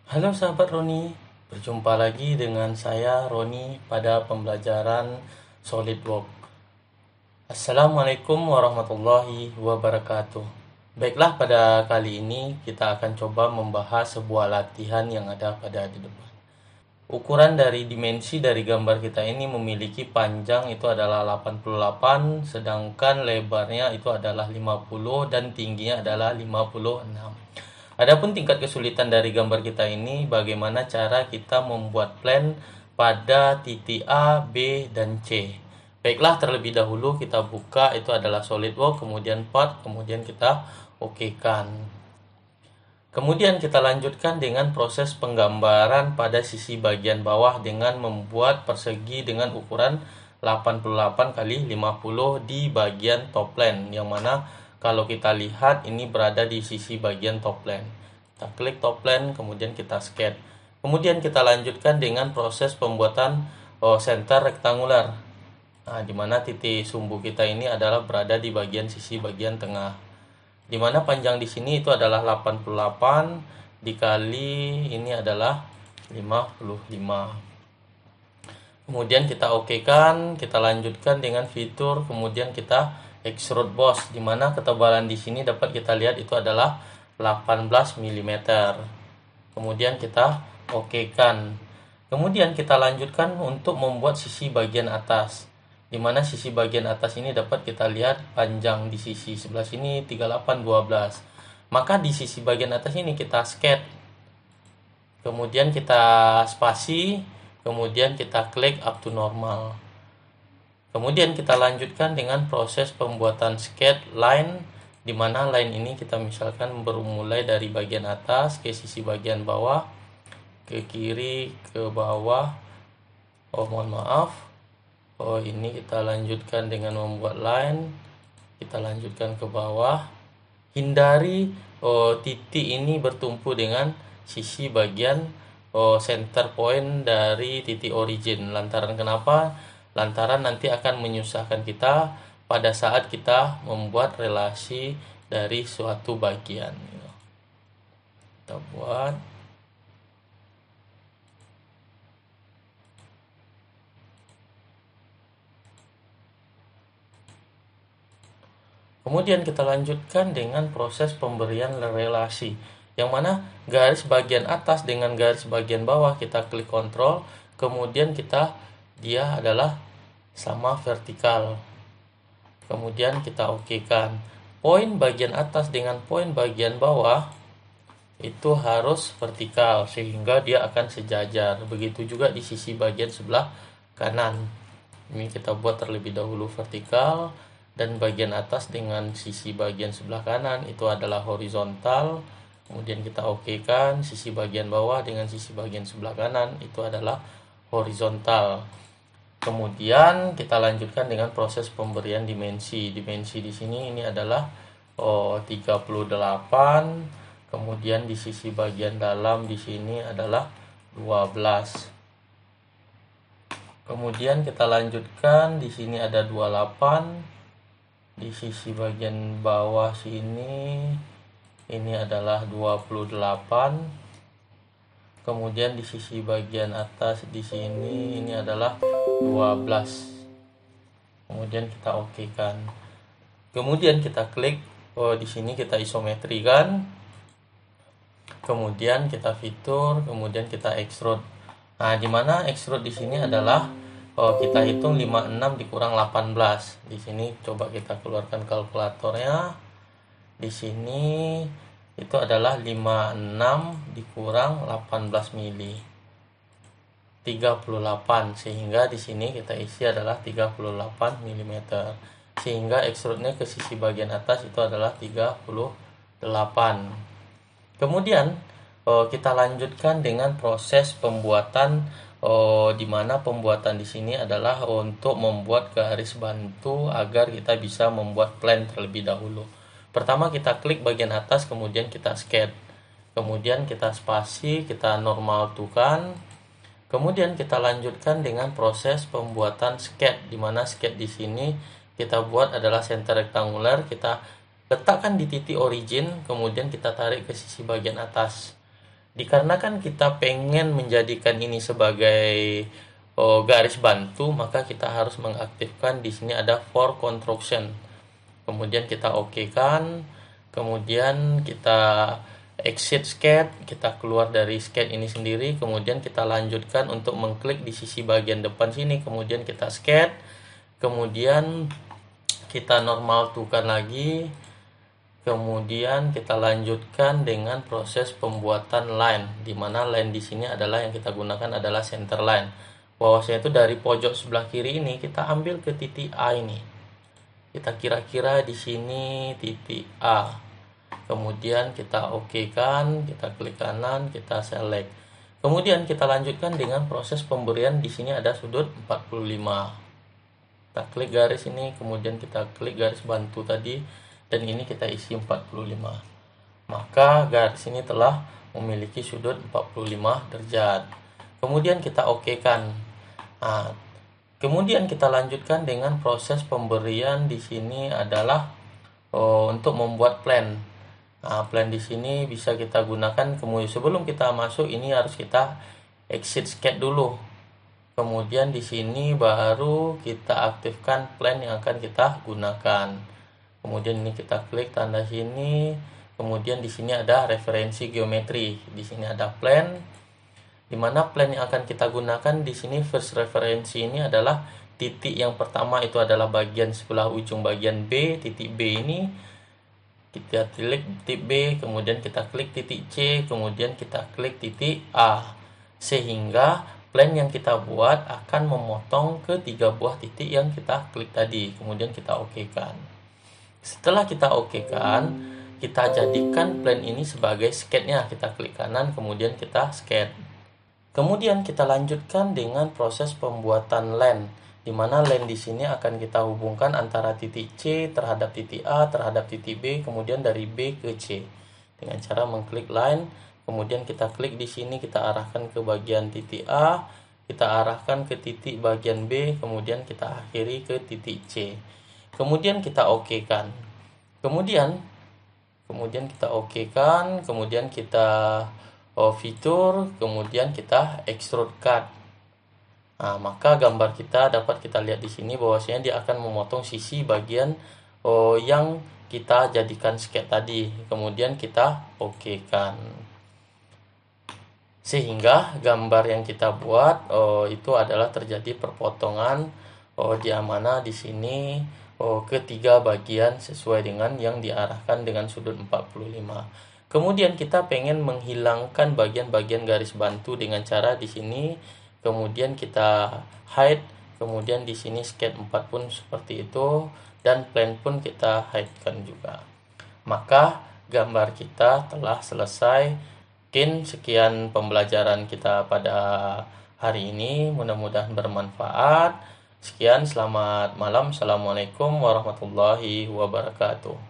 Halo sahabat Roni, berjumpa lagi dengan saya Roni pada pembelajaran SolidWorks. Assalamualaikum warahmatullahi wabarakatuh. Baiklah, pada kali ini kita akan coba membahas sebuah latihan yang ada pada di depan. Ukuran dari dimensi dari gambar kita ini memiliki panjang itu adalah 88, sedangkan lebarnya itu adalah 50 dan tingginya adalah 56. Adapun tingkat kesulitan dari gambar kita ini, bagaimana cara kita membuat plan pada titik A, B, dan C. Baiklah, terlebih dahulu kita buka itu adalah SolidWorks, kemudian Part, kemudian kita okekan. Kemudian kita lanjutkan dengan proses penggambaran pada sisi bagian bawah dengan membuat persegi dengan ukuran 88 kali 50 di bagian top plane, yang mana kalau kita lihat ini berada di sisi bagian top plane. Kita klik top plane, kemudian kita sketch. Kemudian kita lanjutkan dengan proses pembuatan center rektangular. Nah, di mana titik sumbu kita ini adalah berada di bagian sisi bagian tengah. Di mana panjang di sini itu adalah 88 dikali ini adalah 55. Kemudian kita okekan, kita lanjutkan dengan fitur, kemudian kita extrude boss, di mana ketebalan di sini dapat kita lihat itu adalah 18 mm. Kemudian kita okekan. Kemudian kita lanjutkan untuk membuat sisi bagian atas, di mana sisi bagian atas ini dapat kita lihat panjang di sisi sebelah sini 3812. Maka di sisi bagian atas ini kita sketch, kemudian kita spasi, kemudian kita klik up to normal. Kemudian kita lanjutkan dengan proses pembuatan sketch line, di mana line ini kita misalkan bermulai dari bagian atas ke sisi bagian bawah, ke kiri, ke bawah. Mohon maaf. Ini kita lanjutkan dengan membuat line. Kita lanjutkan ke bawah. Hindari titik ini bertumpu dengan sisi bagian center point dari titik origin. Lantaran kenapa? Lantaran nanti akan menyusahkan kita pada saat kita membuat relasi dari suatu bagian. Kita buat. Kemudian kita lanjutkan dengan proses pemberian relasi, yang mana garis bagian atas dengan garis bagian bawah kita klik kontrol, kemudian dia adalah sama vertikal. Kemudian kita okekan. Poin bagian atas dengan poin bagian bawah itu harus vertikal sehingga dia akan sejajar. Begitu juga di sisi bagian sebelah kanan. Ini kita buat terlebih dahulu vertikal, dan bagian atas dengan sisi bagian sebelah kanan itu adalah horizontal. Kemudian kita okekan, sisi bagian bawah dengan sisi bagian sebelah kanan itu adalah horizontal. Kemudian kita lanjutkan dengan proses pemberian dimensi. Dimensi di sini ini adalah 38. Kemudian di sisi bagian dalam di sini adalah 12. Kemudian kita lanjutkan, di sini ada 28. Di sisi bagian bawah sini ini adalah 28. Kemudian di sisi bagian atas di sini ini adalah 12. Kemudian kita okekan. Kemudian kita klik di sini kita isometrikan. Kemudian kita fitur, kemudian kita extrude. Nah, di mana extrude di sini adalah kita hitung 56 dikurang 18. Di sini coba kita keluarkan kalkulatornya. Di sini itu adalah 56 dikurang 18 mili. 38, sehingga di sini kita isi adalah 38 mm. Sehingga extrude-nya ke sisi bagian atas itu adalah 38. Kemudian kita lanjutkan dengan proses pembuatan, di mana pembuatan di sini adalah untuk membuat garis bantu agar kita bisa membuat plan terlebih dahulu. Pertama kita klik bagian atas, kemudian kita sketch, kemudian kita spasi, kita normal tukan. Kemudian kita lanjutkan dengan proses pembuatan sketch, di mana sketch di sini kita buat adalah center rektangular, kita letakkan di titik origin, kemudian kita tarik ke sisi bagian atas. Dikarenakan kita pengen menjadikan ini sebagai garis bantu, maka kita harus mengaktifkan di sini ada for construction. Kemudian kita oke kan, kemudian kita exit sketch, kita keluar dari sketch ini sendiri, kemudian kita lanjutkan untuk mengklik di sisi bagian depan sini, kemudian kita sketch, kemudian kita normal tukan lagi, kemudian kita lanjutkan dengan proses pembuatan line, di mana line di sini adalah yang kita gunakan adalah center line. Bahwasanya itu dari pojok sebelah kiri ini kita ambil ke titik A ini. Kita kira-kira di sini titik A. Kemudian kita oke kan, kita klik kanan, kita select. Kemudian kita lanjutkan dengan proses pemberian. Di sini ada sudut 45. Kita klik garis ini, kemudian kita klik garis bantu tadi, dan ini kita isi 45. Maka garis ini telah memiliki sudut 45 derajat. Kemudian kita oke kan. Nah, kemudian kita lanjutkan dengan proses pemberian. Di sini adalah untuk membuat plan. Nah, plan di sini bisa kita gunakan. Kemudian sebelum kita masuk ini harus kita exit sketch dulu. Kemudian di sini baru kita aktifkan plan yang akan kita gunakan. Kemudian ini kita klik tanda sini. Kemudian di sini ada referensi geometri. Di sini ada plan. Di mana plan yang akan kita gunakan di sini first referensi ini adalah titik yang pertama, itu adalah bagian sebelah ujung bagian B, titik B ini. Kita klik titik B, kemudian kita klik titik C, kemudian kita klik titik A. Sehingga plan yang kita buat akan memotong ke 3 buah titik yang kita klik tadi. Kemudian kita oke kan. Setelah kita oke kan, kita jadikan plan ini sebagai sketch-nya. Kita klik kanan, kemudian kita sketch. Kemudian kita lanjutkan dengan proses pembuatan line, di mana line di sini akan kita hubungkan antara titik C terhadap titik A terhadap titik B, kemudian dari B ke C dengan cara mengklik line. Kemudian kita klik di sini, kita arahkan ke bagian titik A, kita arahkan ke titik bagian B, kemudian kita akhiri ke titik C. Kemudian kita oke kan. Kemudian kita oke kan, kemudian kita fitur, kemudian kita extrude cut. Nah, maka gambar kita dapat kita lihat di sini bahwasanya dia akan memotong sisi bagian yang kita jadikan sketch tadi. Kemudian kita oke kan. Sehingga gambar yang kita buat itu adalah terjadi perpotongan di mana di sini ketiga bagian sesuai dengan yang diarahkan dengan sudut 45. Kemudian kita pengen menghilangkan bagian-bagian garis bantu dengan cara di sini, kemudian kita hide, kemudian di sini sketch 4 pun seperti itu, dan plan pun kita hide kan juga. Maka gambar kita telah selesai. Mungkin sekian pembelajaran kita pada hari ini, mudah-mudahan bermanfaat. Sekian, selamat malam. Assalamualaikum warahmatullahi wabarakatuh.